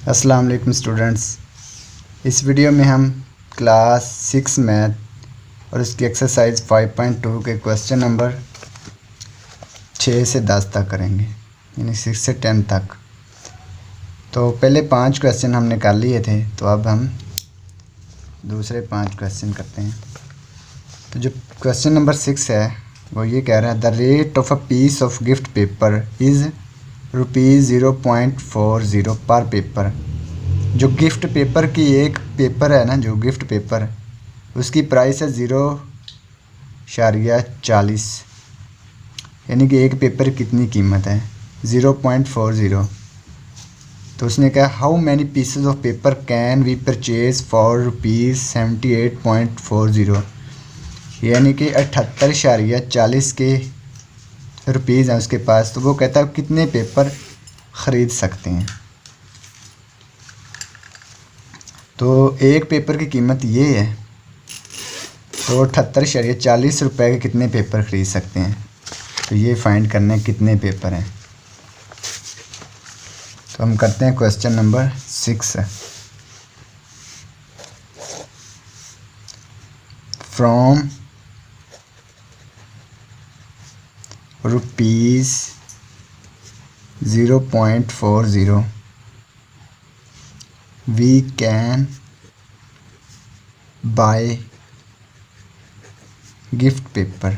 अस्सलाम वालेकुम स्टूडेंट्स। इस वीडियो में हम क्लास 6 मैथ और उसकी एक्सरसाइज 5.2 के क्वेश्चन नंबर 6 से 10 तक करेंगे, यानी 6 से 10 तक। तो पहले 5 क्वेश्चन हमने कर लिए थे, तो अब हम दूसरे 5 क्वेश्चन करते हैं। तो जो क्वेश्चन नंबर 6 है वो ये कह रहा है, the rate of a piece of gift paper is ₹0.40 per paper. जो गिफ्ट पेपर की एक पेपर है ना, जो गिफ्ट पेपर उसकी प्राइस है 0.40, यानी कि एक पेपर कितनी कीमत है 0.40। तो उसने कहा how many pieces of paper can we purchase for ₹78.40, यानी कि 78.40 के रुपीज़ हैं उसके पास। तो वो कहता है कितने पेपर ख़रीद सकते हैं। तो एक पेपर की कीमत ये है, तो 78.40 रुपये के कितने पेपर ख़रीद सकते हैं। तो ये फाइंड करना है कितने पेपर हैं। तो हम करते हैं question number 6। From ₹0.40 we can buy gift paper।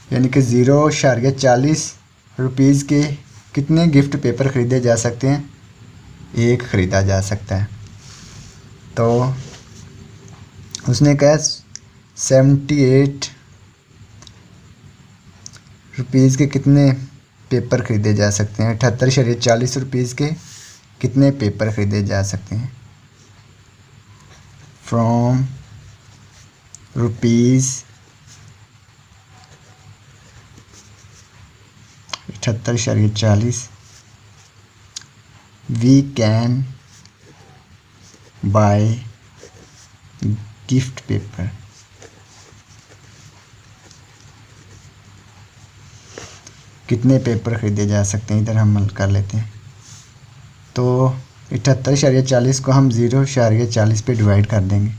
यानी कि 0.40 रुपीज़ के कितने गिफ्ट पेपर ख़रीदे जा सकते हैं, एक ख़रीदा जा सकता है। तो उसने कहा 78 रुपीज़ के कितने पेपर ख़रीदे जा सकते हैं, 78.40 रुपीज़ के कितने पेपर ख़रीदे जा सकते हैं। From ₹78.40 we can buy gift paper. कितने पेपर ख़रीदे जा सकते हैं, इधर हम हल कर लेते हैं। तो 78.40 को हम 0.40 पे डिवाइड कर देंगे,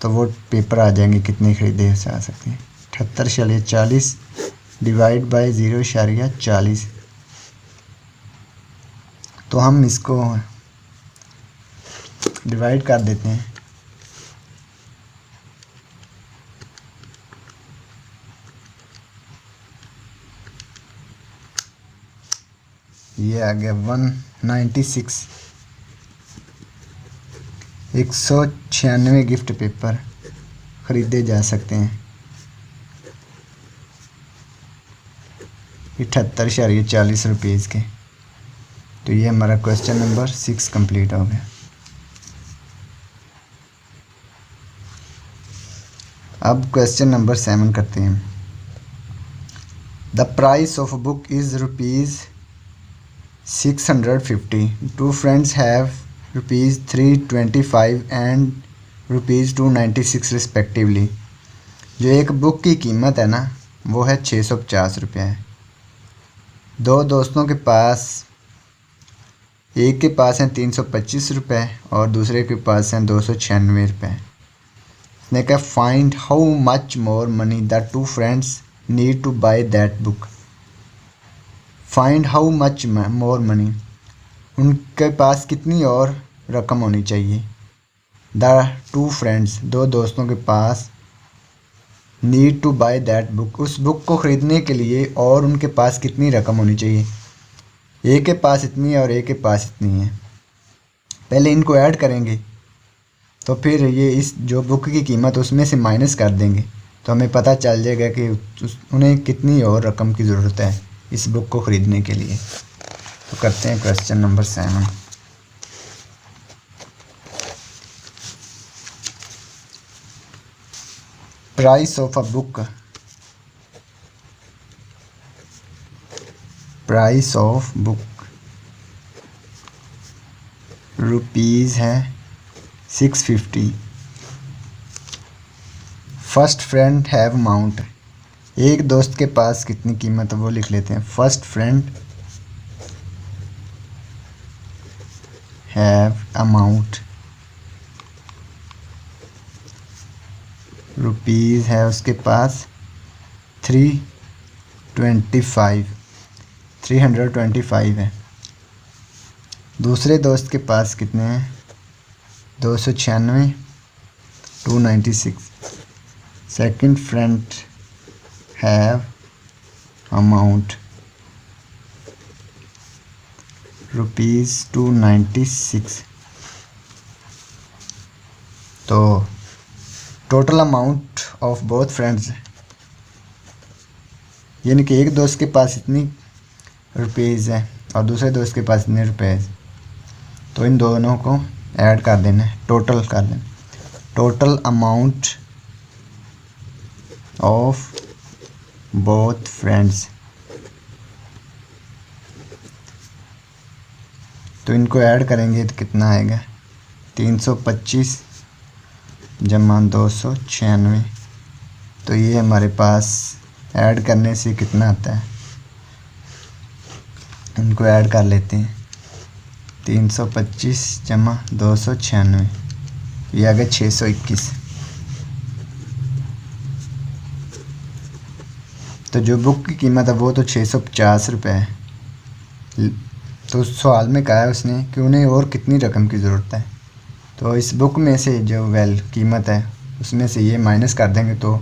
तो वो पेपर आ जाएंगे कितने ख़रीदे जा सकते हैं। 78.40 डिवाइड बाय 0.40। तो हम इसको डिवाइड कर देते हैं। ये आ गया 196, 196 गिफ्ट पेपर ख़रीदे जा सकते हैं 78.40 रुपीज़ के। तो ये हमारा क्वेश्चन नंबर 6 कंप्लीट हो गया। अब क्वेश्चन नंबर 7 करते हैं। The price of book is ₹650। Two friends have ₹325 and ₹296 respectively. जो एक बुक की कीमत है ना, वो है 650 रुपये है। दो दोस्तों के पास, एक के पास हैं 325 रुपये और दूसरे के पास हैं 296 रुपये। उसने कहा find how much more money the two friends need to buy that book. Find how much more money, उनके पास कितनी और रकम होनी चाहिए। द टू फ्रेंड्स, दो दोस्तों के पास, need to buy that book, उस बुक को ख़रीदने के लिए और उनके पास कितनी रकम होनी चाहिए। एक के पास इतनी है और एक के पास इतनी है। पहले इनको ऐड करेंगे, तो फिर ये इस जो बुक की कीमत उसमें से माइनस कर देंगे, तो हमें पता चल जाएगा कि उन्हें कितनी और रकम की ज़रूरत है इस बुक को ख़रीदने के लिए। तो करते हैं question number 7। Price of a book, price of book rupees है 650। फर्स्ट फ्रेंड हैव अमाउंट, एक दोस्त के पास कितनी कीमत है वो लिख लेते हैं। First friend have amount rupees है उसके पास 325 है। दूसरे दोस्त के पास कितने हैं? 296 296। Second friend have amount ₹296। तो total amount of both friends, यानी कि एक दोस्त के पास इतनी रुपीज़ है और दूसरे दोस्त के पास इतने रुपीज़, तो इन दोनों को ऐड कर देना है, टोटल कर देना। Total amount of both friends, तो इनको ऐड करेंगे तो कितना आएगा? 325 जमा 296। तो ये हमारे पास ऐड करने से कितना आता है, इनको ऐड कर लेते हैं। 325 जमा 296, ये आ गया 621। तो जो बुक की कीमत है वो तो 650 रुपये है। तो सवाल में कहा है उसने कि उन्हें और कितनी रकम की ज़रूरत है, तो इस बुक में से जो कीमत है उसमें से ये माइनस कर देंगे तो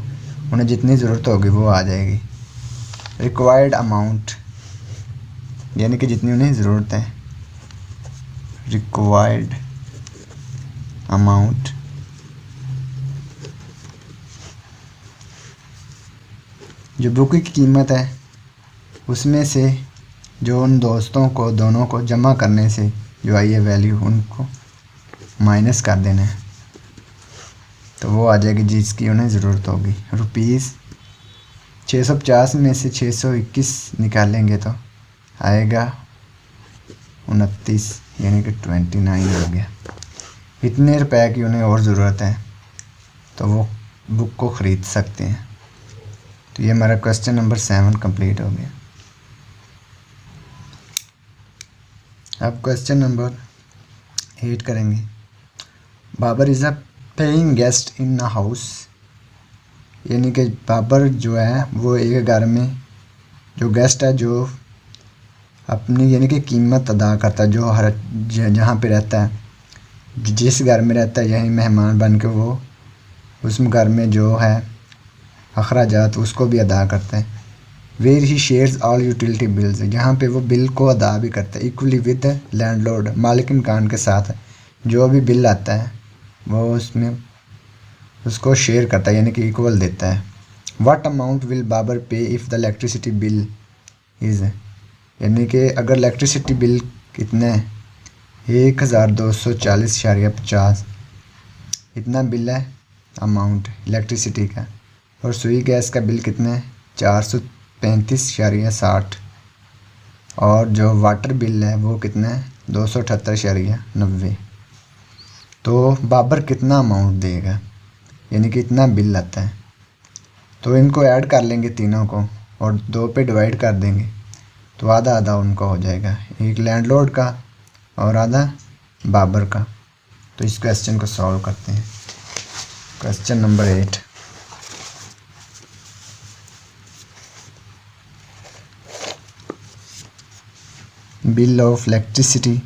उन्हें जितनी ज़रूरत होगी वो आ जाएगी। रिक्वायर्ड अमाउंट, यानी कि जितनी उन्हें ज़रूरत है, रिक्वायर्ड अमाउंट जो बुक की कीमत है उसमें से जो उन दोस्तों को दोनों को जमा करने से जो आई है वैल्यू, उनको माइनस कर देना है, तो वो आ जाएगी जिसकी उन्हें ज़रूरत होगी। रुपीज़ 650 में से 621 निकालेंगे तो आएगा 29, यानी कि 29 हो गया। इतने रुपए की उन्हें और ज़रूरत है तो वो बुक को ख़रीद सकते हैं। तो ये हमारा क्वेश्चन नंबर 7 कंप्लीट हो गया। अब क्वेश्चन नंबर 8 करेंगे। Babar is a paying guest in a house, यानी कि बाबर जो है वो एक घर में जो गेस्ट है जो अपनी यानी कि कीमत अदा करता है, जो हर जहाँ पे रहता है, जिस घर में रहता है यही मेहमान बन के वो उस घर में जो है अखराजात उसको भी अदा करता है। Where he shares all utility bills, जहाँ पे वो बिल को अदा भी करता है इक्वली विद लैंडलॉर्ड, मालिक मकान के साथ जो भी बिल आता है वो उसमें उसको शेयर करता है, यानी कि इक्वल देता है। व्हाट अमाउंट विल बाबर पे if the electricity bill is, यानी कि अगर इलेक्ट्रिसिटी बिल कितना है 1240.50 इतना बिल है अमाउंट इलेक्ट्रिसिटी का, और सुई गैस का बिल कितना है 435.60, और जो वाटर बिल है वो कितना है 278.90। तो बाबर कितना अमाउंट देगा, यानी कि इतना बिल आता है। तो इनको ऐड कर लेंगे तीनों को और 2 पे डिवाइड कर देंगे, तो आधा आधा उनका हो जाएगा, एक लैंडलॉर्ड का और आधा बाबर का। तो इस क्वेश्चन को सॉल्व करते हैं। Question number 8। Bill of electricity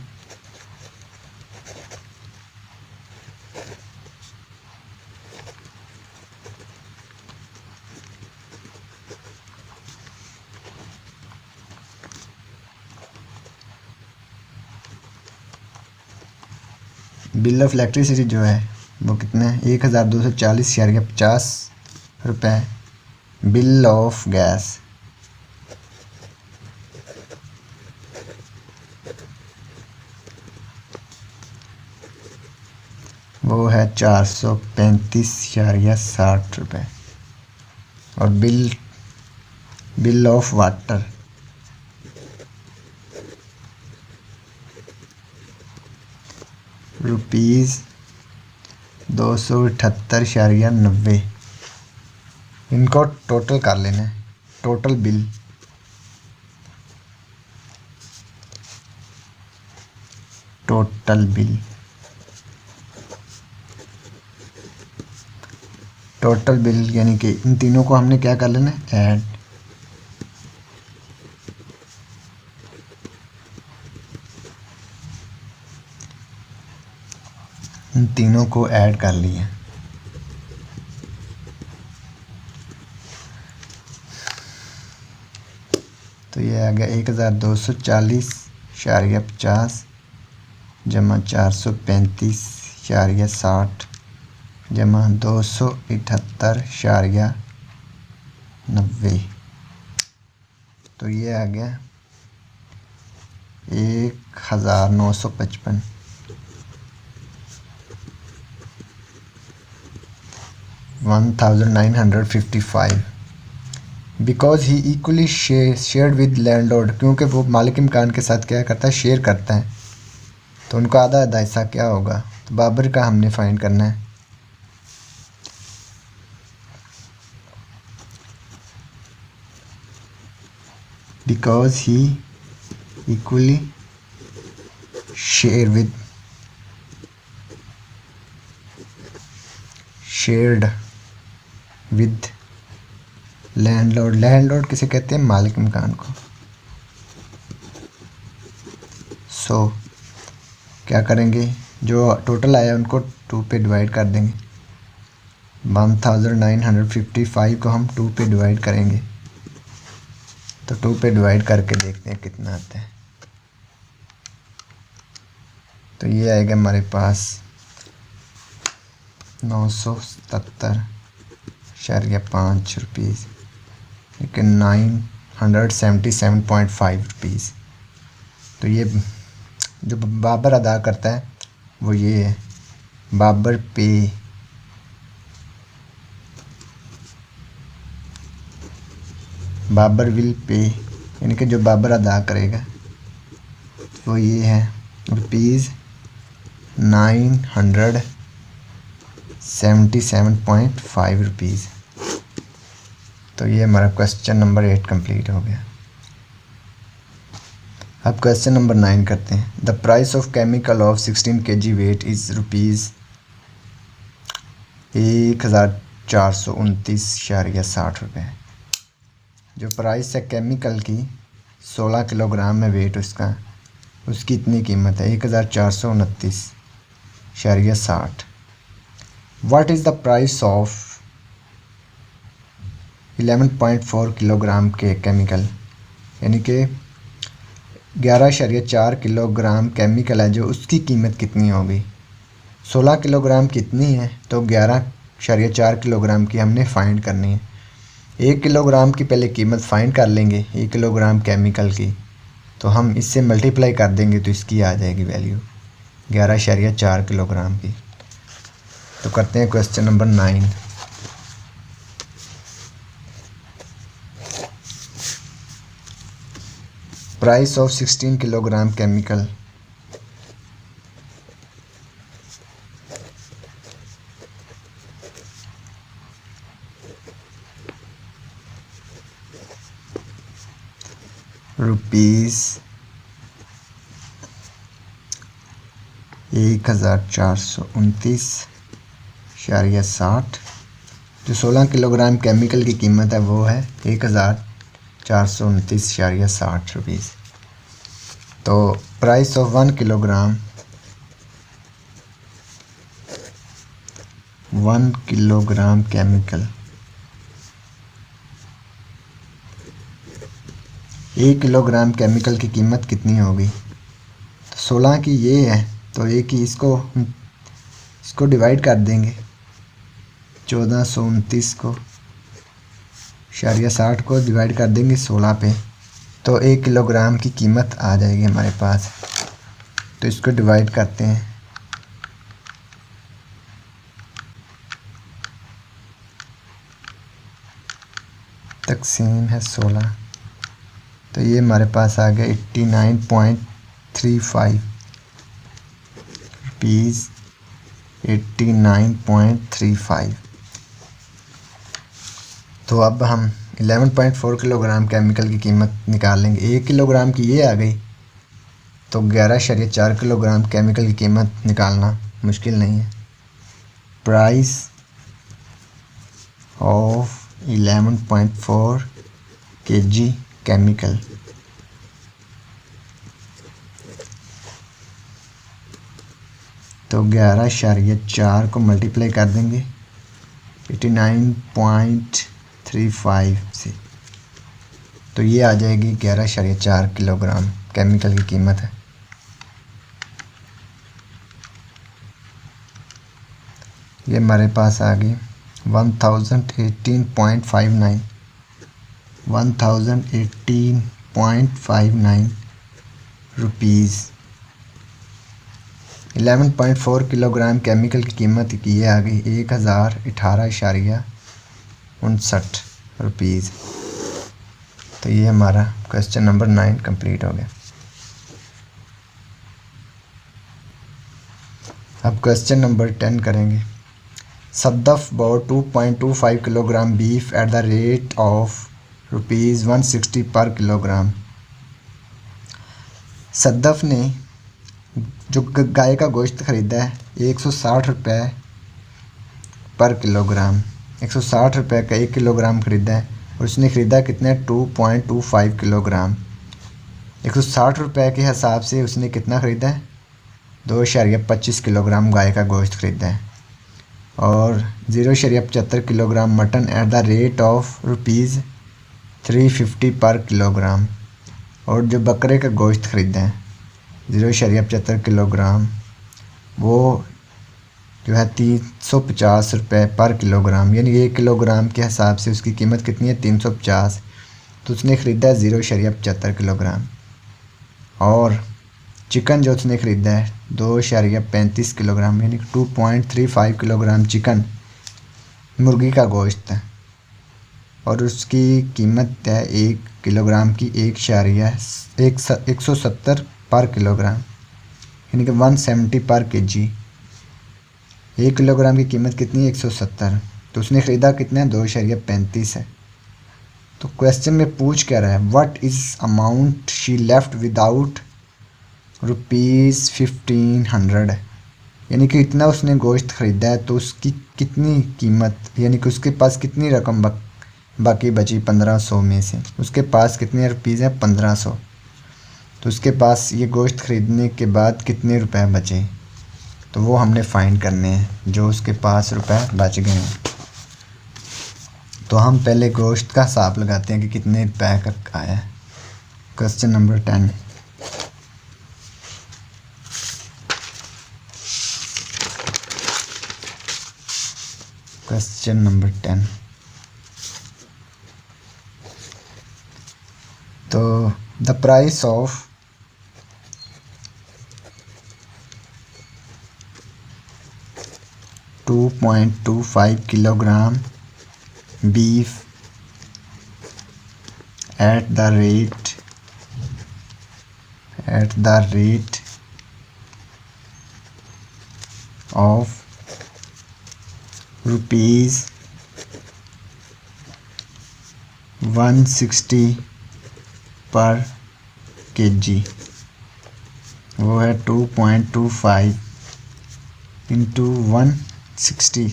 bill of electricity जो है वो कितना है 1240.50 रुपये। बिल ऑफ गैस वो है 435.60 रुपये। और बिल ऑफ वाटर ₹278.90। इनको टोटल कर लेना है, टोटल बिल टोटल बिल यानी कि इन तीनों को हमने क्या कर लेना है, ऐड। इन तीनों को ऐड कर लिया। तो ये आ गया 1240.50 जमा 435.60 जमा 278.90। तो ये आ गया 1955। $1955 because he equally shared with landlord, क्योंकि वो मालिक मकान के साथ क्या करता है, शेयर करता है। तो उनको आधा आधा हिस्सा क्या होगा, तो बाबर का हमने फाइंड करना है। Because he equally shared with landlord. Landlord किसे कहते हैं, मालिक मकान को। सो क्या करेंगे, जो टोटल आया उनको 2 पे डिवाइड कर देंगे। 1955 को हम 2 पे डिवाइड करेंगे, तो 2 पे डिवाइड करके देखते हैं कितना आता है। तो ये आएगा हमारे पास 977.5 रुपीज़, लेकिन 977.5 रुपीज़। तो ये जो बाबर अदा करता है वो ये है, बाबर विल पे, यानी कि जो बाबर अदा करेगा वो ये है ₹977.5 रुपीज़। तो ये हमारा क्वेश्चन नंबर 8 कंप्लीट हो गया। अब क्वेश्चन नंबर 9 करते हैं। The price of chemical of 16 kg weight is ₹1429.60। जो प्राइस है केमिकल की 16 किलोग्राम में वेट उसकी इतनी कीमत है 1429.60। What is the price of 11.4 kilogram के केमिकल, यानी कि 11.4 किलोग्राम केमिकल है जो उसकी कीमत कितनी होगी। 16 किलोग्राम कितनी है, तो 11.4 किलोग्राम की हमने फाइंड करनी है। 1 किलोग्राम की पहले कीमत फाइंड कर लेंगे 1 किलोग्राम केमिकल की, तो हम इससे मल्टीप्लाई कर देंगे तो इसकी आ जाएगी वैल्यू 11.4 किलोग्राम की। तो करते हैं question number 9। Price of 16 kilogram chemical. ₹1429.60। जो 16 किलोग्राम केमिकल की कीमत है वो है 1429.60 रुपीज़। तो price of 1 kilogram 1 kilogram chemical, 1 kilogram chemical की कीमत कितनी होगी। तो 16 की ये है, तो एक ही इसको डिवाइड कर देंगे 1429 को 60 को डिवाइड कर देंगे 16 पे, तो 1 किलोग्राम की कीमत आ जाएगी हमारे पास। तो इसको डिवाइड करते हैं, तकसीम है 16, तो ये हमारे पास आ गया 89.35 रुपीज़। 89.35। तो अब हम 11.4 किलोग्राम केमिकल की कीमत निकाल लेंगे। 1 किलोग्राम की ये आ गई तो 11.4 किलोग्राम केमिकल की कीमत निकालना मुश्किल नहीं है। प्राइस ऑफ 11.4 kg केमिकल, तो 11.4 को मल्टीप्लाई कर देंगे 89.35 से, तो ये आ जाएगी 11.4 किलोग्राम केमिकल की कीमत है। ये हमारे पास आ गई 1018.59 रुपीज़। 11.4 किलोग्राम केमिकल की कीमत की ये आ गई 1018.59 रुपीज़। तो ये हमारा क्वेश्चन नंबर 9 कंप्लीट हो गया। अब क्वेश्चन नंबर 10 करेंगे। सद्दफ bought 2.25 kilogram beef at the rate of ₹160 पर किलोग्राम। सद्दफ ने जो गाय का गोश्त ख़रीदा है 160 रुपये पर किलोग्राम, 160 रुपये का 1 किलोग्राम ख़रीदा है और उसने ख़रीदा कितने 2.25 किलोग्राम। 160 रुपये के हिसाब से उसने कितना ख़रीदा है 2.25 किलोग्राम गाय का गोश्त ख़रीदा है और 0.75 kilogram mutton at the rate of ₹350 पर किलोग्राम। और जो बकरे का गोश्त ख़रीदा है 0.75 किलोग्राम वो जो है 350 रुपये पर किलोग्राम, यानी 1 किलोग्राम के हिसाब से उसकी कीमत कितनी है 350, तो उसने ख़रीदा है 0.75 किलोग्राम। और चिकन जो उसने ख़रीदा है 2.35 किलोग्राम, यानी 2.35 किलोग्राम चिकन मुर्गी का गोश्त है और उसकी कीमत है 1 किलोग्राम की 170 पर किलोग्राम, यानी कि 170 पर केजी। 1 किलोग्राम की कीमत कितनी है 170, तो उसने ख़रीदा कितना 2.35 है। तो क्वेश्चन में पूछ क्या रहा है, what is amount she left without ₹1500, यानी कि इतना उसने गोश्त ख़रीदा है तो उसकी कितनी कीमत, यानी कि उसके पास कितनी रकम बाकी बची 1500 में से, उसके पास कितने रुपीज़ हैं 1500, तो उसके पास ये गोश्त ख़रीदने के बाद कितने रुपए बचे, तो वो हमने फाइंड करने हैं जो उसके पास रुपए बच गए हैं। तो हम पहले गोश्त का हिसाब लगाते हैं कि कितने रुपए का आया है। Question number 10। क्वेश्चन नंबर 10, तो the price of $2.25 kilogram beef at the rate of ₹160 पर केजी, वो है 2.25 इंटू 160,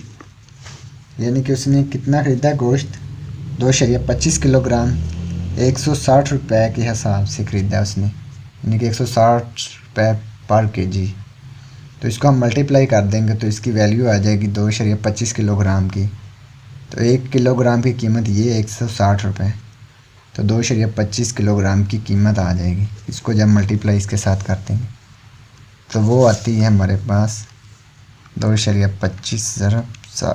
यानी कि उसने कितना ख़रीदा गोश्त 2.25 किलोग्राम 160 रुपये के हिसाब से ख़रीदा उसने, यानी कि 160 रुपये पर केजी। तो इसको हम मल्टीप्लाई कर देंगे तो इसकी वैल्यू आ जाएगी 2.25 किलोग्राम की, तो 1 किलोग्राम की कीमत ये 160 रुपये, तो 2.25 किलोग्राम की कीमत आ जाएगी। इसको जब मल्टीप्लाई इसके साथ करते हैं तो वो आती है हमारे पास 2.25 ज़रा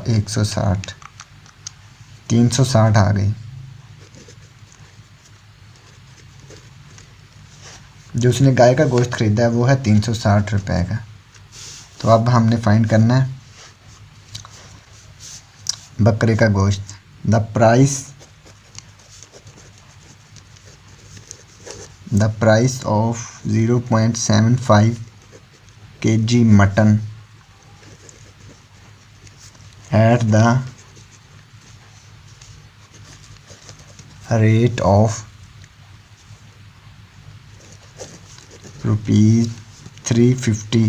160, 360 आ गई। जो उसने गाय का गोश्त ख़रीदा है वो है 360 रुपये का। तो अब हमने फाइंड करना है बकरे का गोश्त। The price of 0.75 kg mutton at the rate of ₹350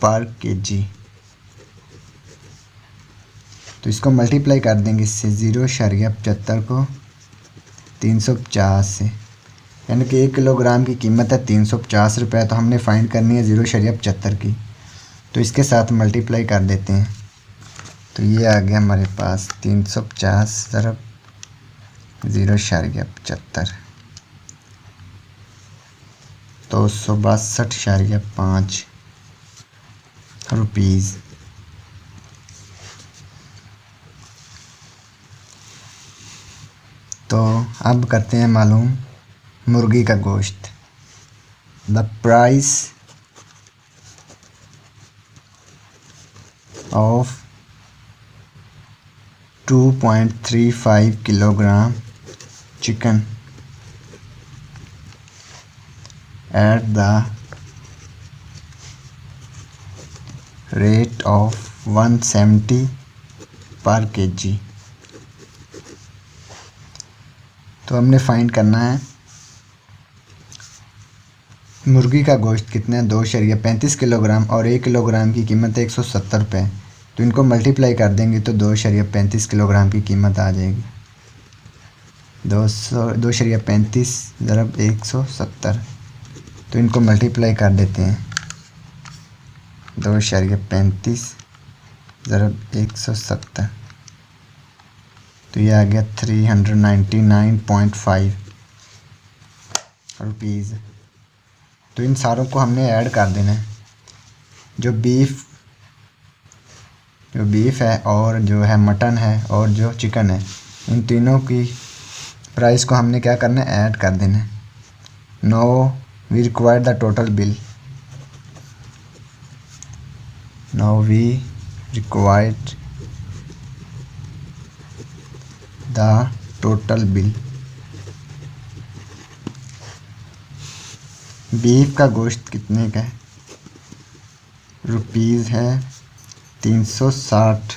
पर kg। तो इसको मल्टीप्लाई कर देंगे इससे 0.75 को 350 से, यानी कि 1 किलोग्राम की कीमत है 350 रुपये। तो हमने फाइंड करनी है 0.75 की, तो इसके साथ मल्टीप्लाई कर देते हैं। तो ये आ गया हमारे पास 350 ज़रब 0.75 262.5 रुपीज़। तो अब करते हैं मालूम मुर्गी का गोश्त। The price of 2.35 kilogram chicken at the rate of 170 पर kg। तो हमने फाइंड करना है मुर्गी का गोश्त कितना है, 2.35 किलोग्राम, और 1 किलोग्राम की कीमत है 170 रुपये। तो इनको मल्टीप्लाई कर देंगे तो 2.35 किलोग्राम की कीमत आ जाएगी। 2.35 ज़रब 170, तो इनको मल्टीप्लाई कर देते हैं। 2.35 ज़रब 170, तो ये आ गया 399.5 रुपीज़। तो इन सारों को हमने ऐड कर देना है। जो बीफ है और जो है मटन है और जो चिकन है, इन तीनों की प्राइस को हमने क्या करना है, ऐड कर देना है। No we require the total bill. Now we required the total bill. Beef का गोश्त कितने का है, रुपीज़ है 360,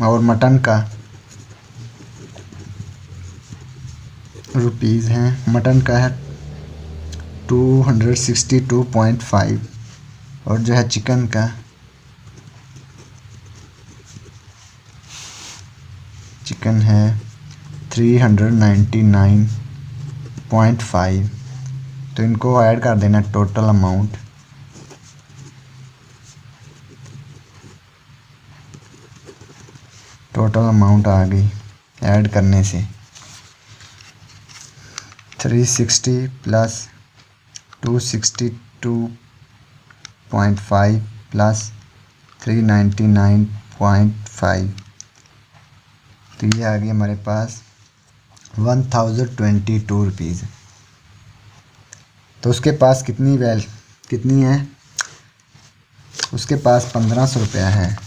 और मटन का रुपीज़ है, मटन का है 262.5, और जो है चिकन का है 399.5। तो इनको ऐड कर देना टोटल अमाउंट। टोटल अमाउंट आ गई ऐड करने से 360 प्लस 262.5 प्लस 399.5। तो ये आ गई हमारे पास 1022 रुपीज़। तो उसके पास कितनी है, उसके पास 1500 रुपया है।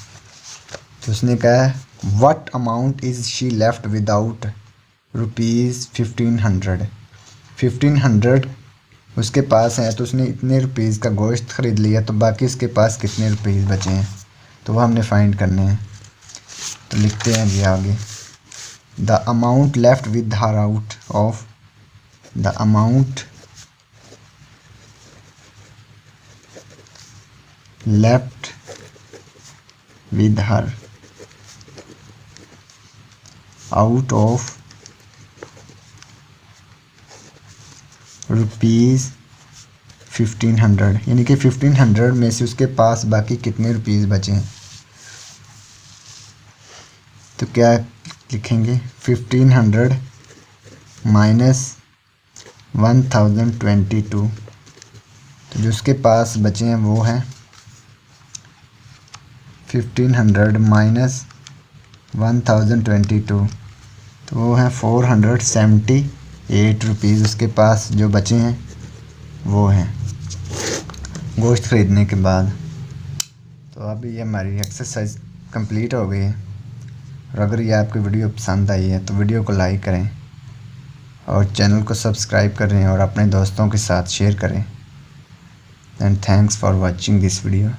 तो उसने कहा what amount is she left without ₹1500 उसके पास है। तो उसने इतने रुपीज़ का गोश्त ख़रीद लिया, तो बाकी उसके पास कितने रुपीज़ बचे हैं, तो वो हमने फाइंड करने हैं। तो लिखते हैं जी आगे, the amount left with her out of the amount left with her out of ₹1500, यानी कि 1500 में से उसके पास बाकी कितने रुपीज़ बचे हैं। तो क्या लिखेंगे, 1500 माइनस 1022। तो जो उसके पास बचे हैं वो हैं 1500 माइनस 1022, तो वो हैं 478 रुपीज़ उसके पास जो बचे हैं वो हैं गोश्त ख़रीदने के बाद। तो अब ये हमारी एक्सरसाइज कंप्लीट हो गई है। और अगर ये आपकी वीडियो पसंद आई है तो वीडियो को लाइक करें और चैनल को सब्सक्राइब करें और अपने दोस्तों के साथ शेयर करें। And thanks for watching this video.